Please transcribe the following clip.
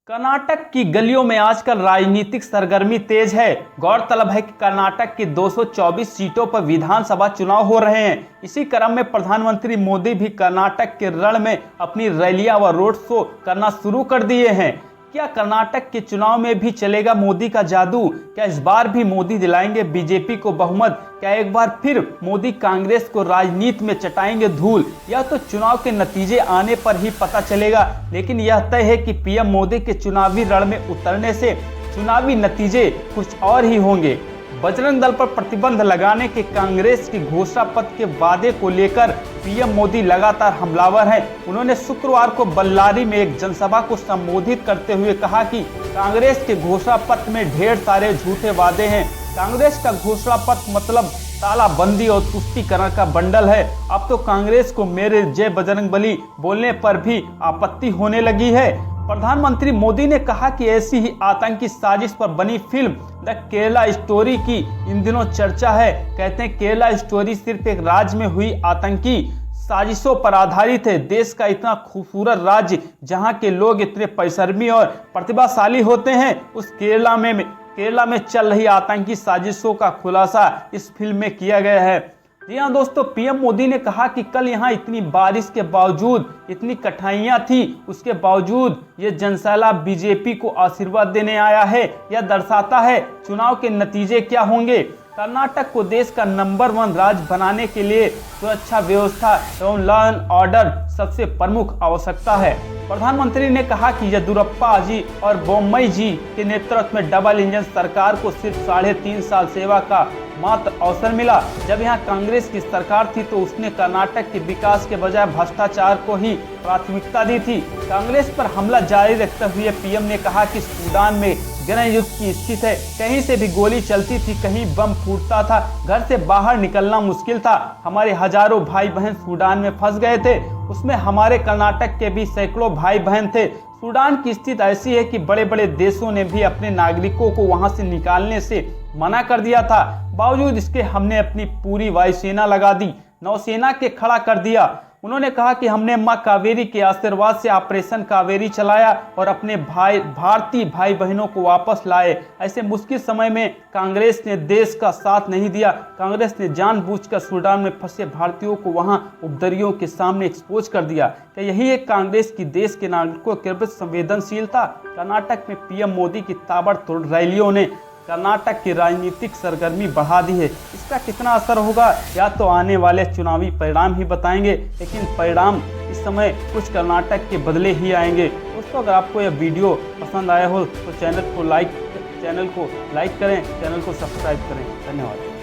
कर्नाटक की गलियों में आजकल राजनीतिक सरगर्मी तेज है। गौरतलब है कि कर्नाटक की 224 सीटों पर विधानसभा चुनाव हो रहे हैं। इसी क्रम में प्रधानमंत्री मोदी भी कर्नाटक के रण में अपनी रैलियां व रोड शो करना शुरू कर दिए हैं। क्या कर्नाटक के चुनाव में भी चलेगा मोदी का जादू? क्या इस बार भी मोदी दिलाएंगे बीजेपी को बहुमत? क्या एक बार फिर मोदी कांग्रेस को राजनीति में चटाएंगे धूल? यह तो चुनाव के नतीजे आने पर ही पता चलेगा, लेकिन यह तय है कि पीएम मोदी के चुनावी रण में उतरने से चुनावी नतीजे कुछ और ही होंगे। बजरंग दल पर प्रतिबंध लगाने के कांग्रेस के घोषणा पत्र के वादे को लेकर पीएम मोदी लगातार हमलावर हैं। उन्होंने शुक्रवार को बल्लारी में एक जनसभा को संबोधित करते हुए कहा कि कांग्रेस के घोषणा पत्र में ढेर सारे झूठे वादे हैं। कांग्रेस का घोषणा पत्र मतलब तालाबंदी और तुष्टीकरण का बंडल है। अब तो कांग्रेस को मेरे जय बजरंगबली बोलने पर भी आपत्ति होने लगी है। प्रधानमंत्री मोदी ने कहा कि ऐसी ही आतंकी साजिश पर बनी फिल्म द केरला स्टोरी की इन दिनों चर्चा है। कहते हैं केरला स्टोरी सिर्फ एक राज्य में हुई आतंकी साजिशों पर आधारित है। देश का इतना खूबसूरत राज्य जहां के लोग इतने परिश्रमी और प्रतिभाशाली होते हैं, उस केरला में चल रही आतंकी साजिशों का खुलासा इस फिल्म में किया गया है। जी हाँ दोस्तों, पीएम मोदी ने कहा कि कल यहाँ इतनी बारिश के बावजूद, इतनी कठिनाइयां थी, उसके बावजूद ये जनसैलाब बीजेपी को आशीर्वाद देने आया है। यह दर्शाता है चुनाव के नतीजे क्या होंगे। कर्नाटक को देश का नंबर 1 राज्य बनाने के लिए सुरक्षा व्यवस्था एवं लॉ एंड ऑर्डर सबसे प्रमुख आवश्यकता है। प्रधानमंत्री ने कहा कि येदियुरप्पा जी और बोम्मई जी के नेतृत्व में डबल इंजन सरकार को सिर्फ 3.5 साल सेवा का मात्र अवसर मिला। जब यहाँ कांग्रेस की सरकार थी तो उसने कर्नाटक के विकास के बजाय भ्रष्टाचार को ही प्राथमिकता दी थी। कांग्रेस पर हमला जारी रखते हुए पीएम ने कहा कि सूडान में गृह युद्ध की स्थिति है। कहीं से भी गोली चलती थी, कहीं बम फूटता था, घर से बाहर निकलना मुश्किल था। हमारे हजारों भाई बहन सूडान में फंस गए थे, उसमें हमारे कर्नाटक के भी सैकड़ों भाई बहन थे। सूडान की स्थिति ऐसी है कि बड़े बड़े देशों ने भी अपने नागरिकों को वहां से निकालने से मना कर दिया था। बावजूद इसके हमने अपनी पूरी वायुसेना लगा दी, नौसेना के खड़ा कर दिया। उन्होंने कहा कि हमने मां कावेरी के आशीर्वाद से ऑपरेशन कावेरी चलाया और अपने भारतीय भाई बहनों को वापस लाए। ऐसे मुश्किल समय में कांग्रेस ने देश का साथ नहीं दिया। कांग्रेस ने जानबूझकर सूडान में फंसे भारतीयों को वहां उपद्रवियों के सामने एक्सपोज कर दिया। क्या यही एक कांग्रेस की देश के नागरिकों के प्रति संवेदनशीलता? कर्नाटक में पीएम मोदी की ताबड़तोड़ रैलियों ने कर्नाटक की राजनीतिक सरगर्मी बढ़ा दी है। इसका कितना असर होगा या तो आने वाले चुनावी परिणाम ही बताएंगे, लेकिन परिणाम इस समय कुछ कर्नाटक के बदले ही आएंगे। दोस्तों, अगर आपको यह वीडियो पसंद आया हो तो चैनल को लाइक करें, चैनल को सब्सक्राइब करें। धन्यवाद।